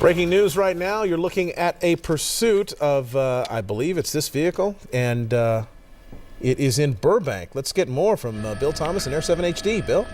Breaking news right now, you're looking at a pursuit of, I believe it's this vehicle, and it is in Burbank. Let's get more from Bill Thomas and Air 7 HD. Bill?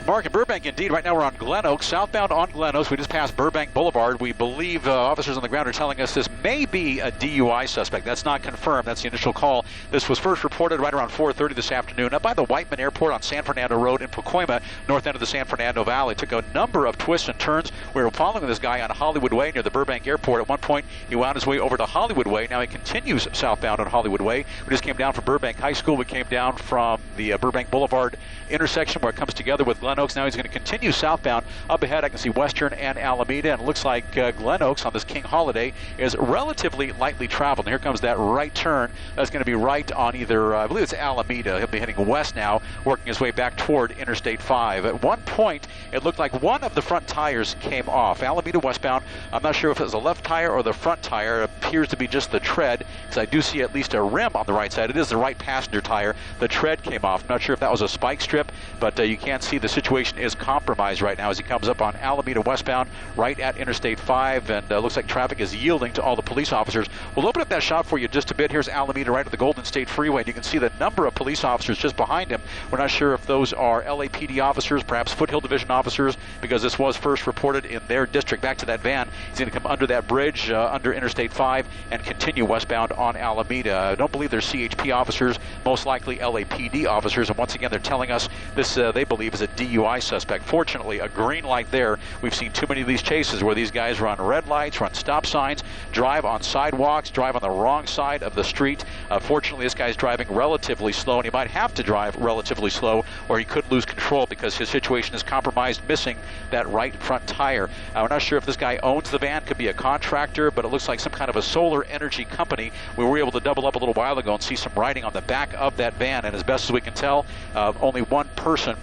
Mark, in Burbank, indeed. Right now we're on Glen Oaks, southbound on Glen Oaks. We just passed Burbank Boulevard. We believe officers on the ground are telling us this may be a DUI suspect. That's not confirmed. That's the initial call. This was first reported right around 4:30 this afternoon up by the Whiteman Airport on San Fernando Road in Pacoima, north end of the San Fernando Valley. Took a number of twists and turns. We were following this guy on Hollywood Way near the Burbank Airport. At one point, he wound his way over to Hollywood Way. Now he continues southbound on Hollywood Way. We just came down from Burbank High School. We came down from the Burbank Boulevard intersection where it comes together with Glen Oaks. Now he's going to continue southbound. Up ahead, I can see Western and Alameda, and it looks like Glen Oaks on this King holiday is relatively lightly traveled. And here comes that right turn. That's going to be right on either, I believe it's Alameda. He'll be heading west now, working his way back toward Interstate 5. At one point, it looked like one of the front tires came off. Alameda westbound, I'm not sure if it was the left tire or the front tire. It appears to be just the tread, because I do see at least a rim on the right side. It is the right passenger tire. The tread came off. I'm not sure if that was a spike strip, but you can see the situation is compromised right now as he comes up on Alameda westbound right at Interstate 5, and looks like traffic is yielding to all the police officers. We'll open up that shot for you just a bit. Here's Alameda right at the Golden State Freeway, and you can see the number of police officers just behind him. We're not sure if those are LAPD officers, perhaps Foothill Division officers, because this was first reported in their district. Back to that van. He's going to come under that bridge, under Interstate 5, and continue westbound on Alameda. I don't believe they're CHP officers, most likely LAPD officers, and once again they're telling us this they believe is a DUI suspect. Fortunately, a green light there. We've seen too many of these chases where these guys run red lights, run stop signs, drive on sidewalks, drive on the wrong side of the street. Fortunately, this guy's driving relatively slow, and he might have to drive relatively slow or he could lose control because his situation is compromised, missing that right front tire. We're not sure if this guy owns the van, could be a contractor, but it looks like some kind of a solar energy company. We were able to double up a little while ago and see some writing on the back of that van, and as best as we can tell, only one person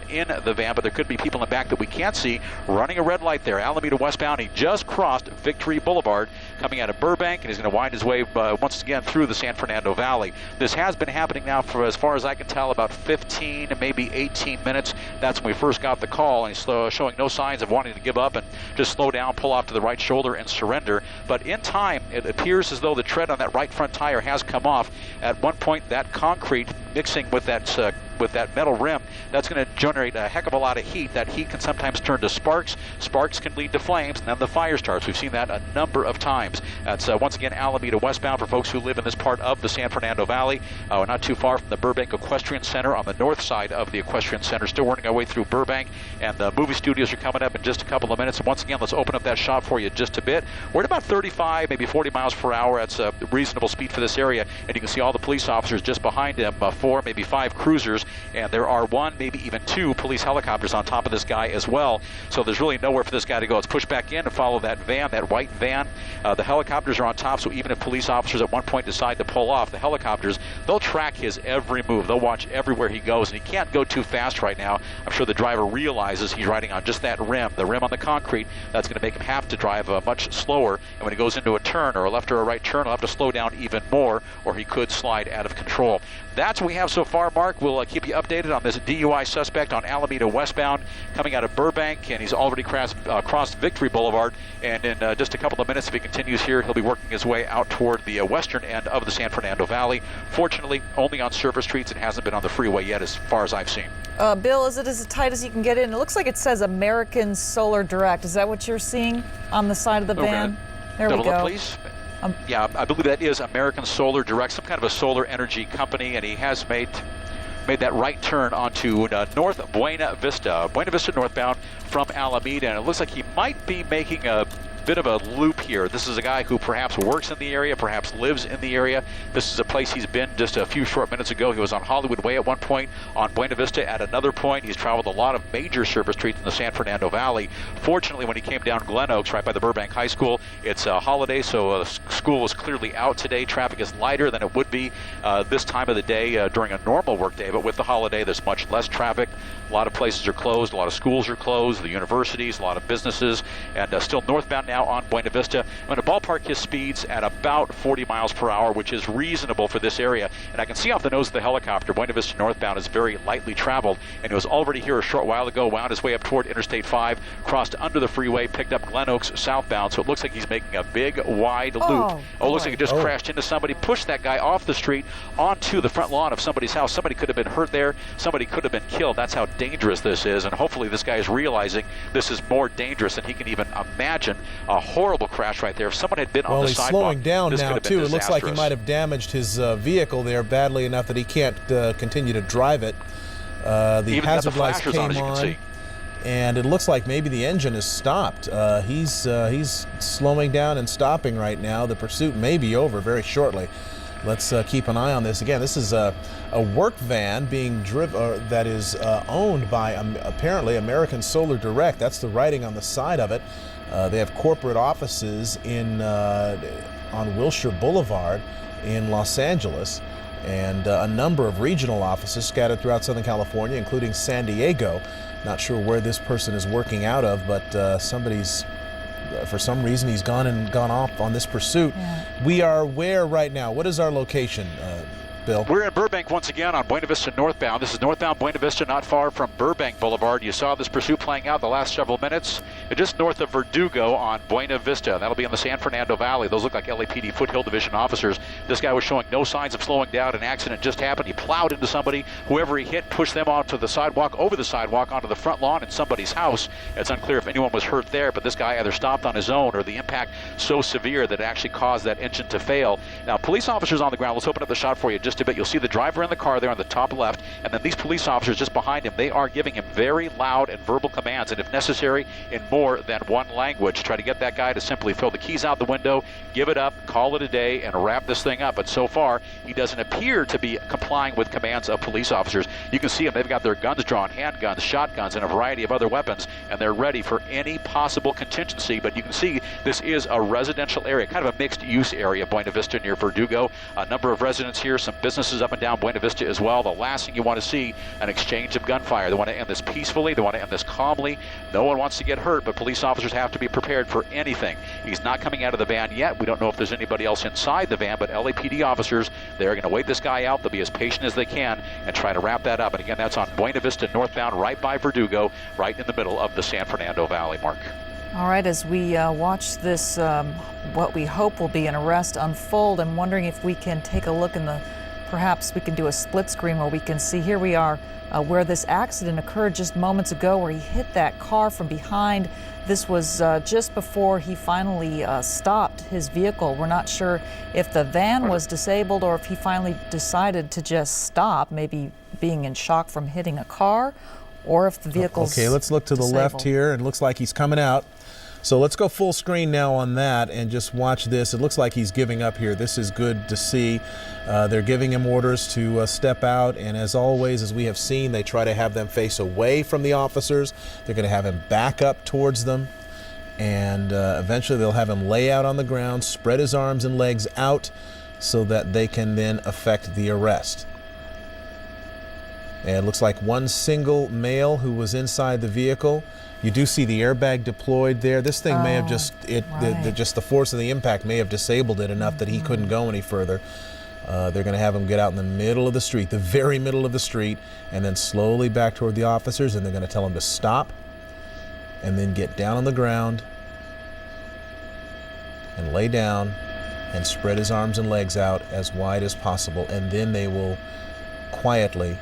in the van, but there could be people in the back that we can't see running a red light there. Alameda westbound, he just crossed Victory Boulevard coming out of Burbank, and he's going to wind his way once again through the San Fernando Valley. This has been happening now for, as far as I can tell, about 15, maybe 18 minutes. That's when we first got the call, and he's showing no signs of wanting to give up and just slow down, pull off to the right shoulder and surrender. But in time, it appears as though the tread on that right front tire has come off. At one point, that concrete mixing with that metal rim, that's going to generate a heck of a lot of heat. That heat can sometimes turn to sparks. Sparks can lead to flames, and then the fire starts. We've seen that a number of times. That's once again Alameda westbound for folks who live in this part of the San Fernando Valley. We're not too far from the Burbank Equestrian Center on the north side of the Equestrian Center. Still working our way through Burbank, and the movie studios are coming up in just a couple of minutes. And once again, let's open up that shot for you just a bit. We're at about 35, maybe 40 miles per hour. That's a reasonable speed for this area, and you can see all the police officers just behind him, 4, maybe 5 cruisers, and there are 1, maybe even 2 police helicopters on top of this guy as well. So there's really nowhere for this guy to go. Let's push back in and follow that van, that white van. The helicopters are on top, so even if police officers at one point decide to pull off, the helicopters, they'll track his every move. They'll watch everywhere he goes, and he can't go too fast right now. I'm sure the driver realizes he's riding on just that rim, the rim on the concrete. That's going to make him have to drive much slower, and when he goes into a turn or a left or a right turn, he'll have to slow down even more, or he could slide out of control. That's what we have so far, Mark. We'll keep you updated on this DUI suspect on Alameda westbound coming out of Burbank, and he's already crossed Victory Boulevard, and in just a couple of minutes, if he continues here, he'll be working his way out toward the western end of the San Fernando Valley. Fortunately, only on surface streets. It hasn't been on the freeway yet as far as I've seen. Bill, is it as tight as you can get in? It looks like it says American Solar Direct. Is that what you're seeing on the side of the van? There we go. Double up, please. Yeah, I believe that is American Solar Direct, some kind of a solar energy company, and he has made that right turn onto North Buena Vista northbound from Alameda, and it looks like he might be making a bit of a loop here. This is a guy who perhaps works in the area, perhaps lives in the area. This is a place he's been just a few short minutes ago. He was on Hollywood Way at one point, on Buena Vista at another point. He's traveled a lot of major surface streets in the San Fernando Valley. Fortunately, when he came down Glen Oaks, right by the Burbank High School, it's a holiday, so school was clearly out today. Traffic is lighter than it would be this time of the day during a normal work day, but with the holiday, there's much less traffic. A lot of places are closed, a lot of schools are closed, the universities, a lot of businesses, and still northbound now on Buena Vista. I'm going to ballpark his speeds at about 40 miles per hour, which is reasonable typical for this area. And I can see off the nose of the helicopter, Buena Vista northbound is very lightly traveled, and it was already here a short while ago, wound his way up toward Interstate 5, crossed under the freeway, picked up Glen Oaks southbound, so it looks like he's making a big, wide loop. Oh, it looks like he just crashed into somebody, pushed that guy off the street onto the front lawn of somebody's house. Somebody could have been hurt there. Somebody could have been killed. That's how dangerous this is, and hopefully this guy is realizing this is more dangerous than he can even imagine. A horrible crash right there. If someone had been on the sidewalk, slowing down now, too. It looks like he disastrous. might have damaged his vehicle there badly enough that he can't continue to drive it. The hazard lights came on, as you can see. And it looks like maybe the engine has stopped. He's slowing down and stopping right now. The pursuit may be over very shortly. Let's keep an eye on this. Again, this is a work van being driven that is owned by apparently American Solar Direct. That's the writing on the side of it. They have corporate offices on Wilshire Boulevard in Los Angeles, and a number of regional offices scattered throughout Southern California, including San Diego. Not sure where this person is working out of, but for some reason, he's gone off on this pursuit. Yeah. We are where right now? What is our location, Bill? We're in Burbank once again on Buena Vista northbound. This is northbound Buena Vista, not far from Burbank Boulevard. You saw this pursuit playing out the last several minutes. Just north of Verdugo on Buena Vista. That'll be in the San Fernando Valley. Those look like LAPD Foothill Division officers. This guy was showing no signs of slowing down. An accident just happened. He plowed into somebody. Whoever he hit pushed them onto the sidewalk, over the sidewalk, onto the front lawn in somebody's house. It's unclear if anyone was hurt there, but this guy either stopped on his own or the impact so severe that it actually caused that engine to fail. Now, police officers on the ground. Let's open up the shot for you just a bit. You'll see the driver in the car there on the top left, and then these police officers just behind him. They are giving him very loud and verbal commands, and if necessary, in more than one language. Try to get that guy to simply throw the keys out the window, give it up, call it a day, and wrap this thing up. But so far, he doesn't appear to be complying with commands of police officers. You can see them. They've got their guns drawn, handguns, shotguns, and a variety of other weapons, and they're ready for any possible contingency. But you can see this is a residential area, kind of a mixed-use area, Buena Vista near Verdugo. A number of residents here, some businesses up and down Buena Vista as well. The last thing you want to see, an exchange of gunfire. They want to end this peacefully. They want to end this calmly. No one wants to get hurt, but police officers have to be prepared for anything. He's not coming out of the van yet. We don't know if there's anybody else inside the van, but LAPD officers, they're going to wait this guy out. They'll be as patient as they can and try to wrap that up. And again, that's on Buena Vista northbound, right by Verdugo, right in the middle of the San Fernando Valley, Mark. All right, as we watch this, what we hope will be an arrest unfold, I'm wondering if we can take a look in the, perhaps we can do a split screen where we can see, here we are, where this accident occurred just moments ago, where he hit that car from behind. This was just before he finally stopped his vehicle. We're not sure if the van was disabled or if he finally decided to just stop, maybe being in shock from hitting a car, or if the vehicle's Okay, let's look to the disabled. left here. It looks like he's coming out. So let's go full screen now on that and just watch this. It looks like he's giving up here. This is good to see. They're giving him orders to step out, and as always, as we have seen, they try to have them face away from the officers. They're going to have him back up towards them, and eventually they'll have him lay out on the ground, spread his arms and legs out so that they can then effect the arrest. And it looks like one single male who was inside the vehicle. You do see the airbag deployed there. This thing may have just, just the force of the impact may have disabled it enough that he couldn't go any further. They're going to have him get out in the middle of the street, the very middle of the street, and then slowly back toward the officers, and they're going to tell him to stop and then get down on the ground and lay down and spread his arms and legs out as wide as possible, and then they will quietly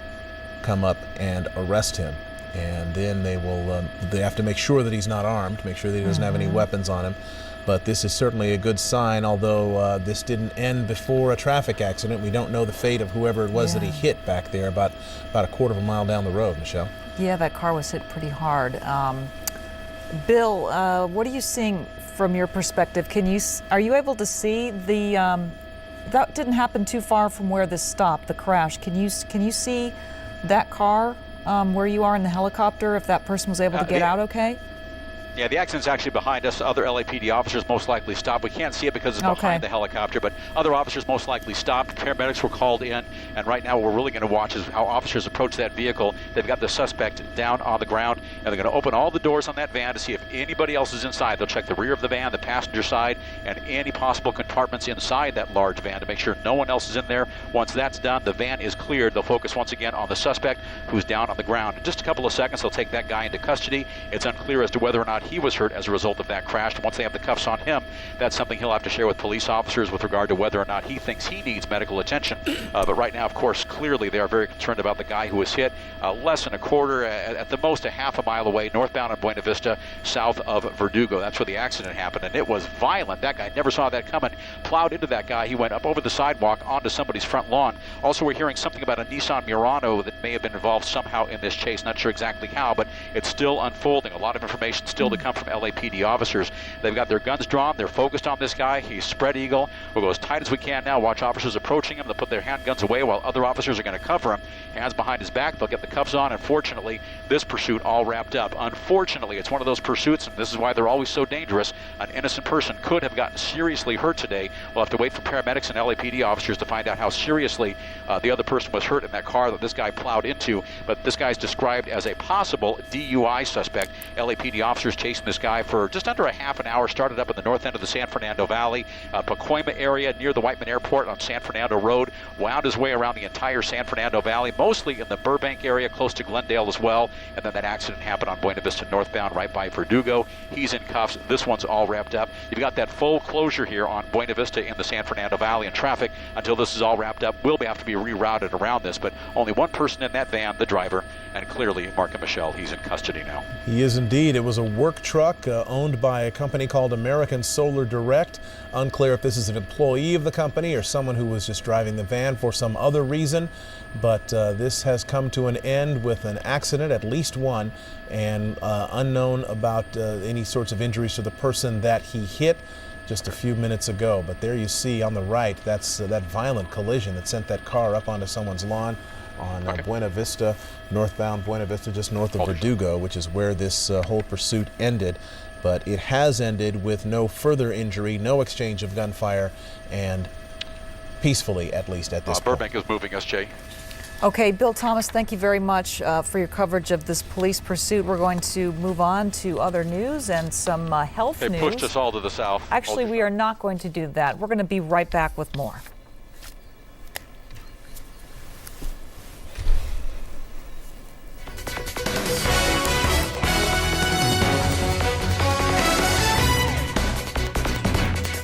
come up and arrest him. And then they have to make sure that he's not armed, make sure that he doesn't have any weapons on him. But this is certainly a good sign, although this didn't end before a traffic accident. We don't know the fate of whoever it was that he hit back there about a quarter of a mile down the road, Michelle. Yeah, that car was hit pretty hard. Bill, what are you seeing from your perspective? Are you able to see the, that didn't happen too far from where this stopped, the crash. Can you see that car where you are in the helicopter, if that person was able to get out okay? Yeah, the accident's actually behind us. Other LAPD officers most likely stopped. We can't see it because it's behind the helicopter, but other officers most likely stopped. Paramedics were called in, and right now what we're really going to watch is how officers approach that vehicle. They've got the suspect down on the ground, and they're going to open all the doors on that van to see if anybody else is inside. They'll check the rear of the van, the passenger side, and any possible compartments inside that large van to make sure no one else is in there. Once that's done, the van is cleared. They'll focus once again on the suspect who's down on the ground. In just a couple of seconds, they'll take that guy into custody. It's unclear as to whether or not he was hurt as a result of that crash. Once they have the cuffs on him, that's something he'll have to share with police officers with regard to whether or not he thinks he needs medical attention. But right now, of course, clearly they are very concerned about the guy who was hit less than a quarter, at the most a half a mile away, northbound on Buena Vista, south of Verdugo. That's where the accident happened, and it was violent. That guy never saw that coming. Plowed into that guy. He went up over the sidewalk onto somebody's front lawn. Also, we're hearing something about a Nissan Murano that may have been involved somehow in this chase. Not sure exactly how, but it's still unfolding. A lot of information still to come from LAPD officers. They've got their guns drawn. They're focused on this guy. He's spread eagle. We'll go as tight as we can now. Watch officers approaching him. They'll put their handguns away while other officers are going to cover him. Hands behind his back. They'll get the cuffs on. Unfortunately, this pursuit all wrapped up. Unfortunately, it's one of those pursuits, and this is why they're always so dangerous. An innocent person could have gotten seriously hurt today. We'll have to wait for paramedics and LAPD officers to find out how seriously the other person was hurt in that car that this guy plowed into. But this guy's described as a possible DUI suspect. LAPD officers chasing this guy for just under a half an hour. Started up in the north end of the San Fernando Valley, Pacoima area near the Whiteman Airport on San Fernando Road. Wound his way around the entire San Fernando Valley, mostly in the Burbank area, close to Glendale as well. And then that accident happened on Buena Vista northbound right by Verdugo. He's in cuffs. This one's all wrapped up. You've got that full closure here on Buena Vista in the San Fernando Valley, and traffic until this is all wrapped up will have to be rerouted around this. But only one person in that van, the driver, and clearly Mark and Michelle, he's in custody now. He is indeed. It was a work truck owned by a company called American Solar Direct. Unclear if this is an employee of the company or someone who was just driving the van for some other reason. But this has come to an end with an accident, at least one, and unknown about any sorts of injuries to the person that he hit just a few minutes ago. But there you see on the right, that's that violent collision that sent that car up onto someone's lawn on Buena Vista, northbound Buena Vista, just north of Verdugo, which is where this whole pursuit ended. But it has ended with no further injury, no exchange of gunfire, and peacefully, at least at this point. Burbank is moving us, Jay. Okay, Bill Thomas, thank you very much for your coverage of this police pursuit. We're going to move on to other news and some health news. They pushed us all to the south. Actually, we are not going to do that. We're going to be right back with more.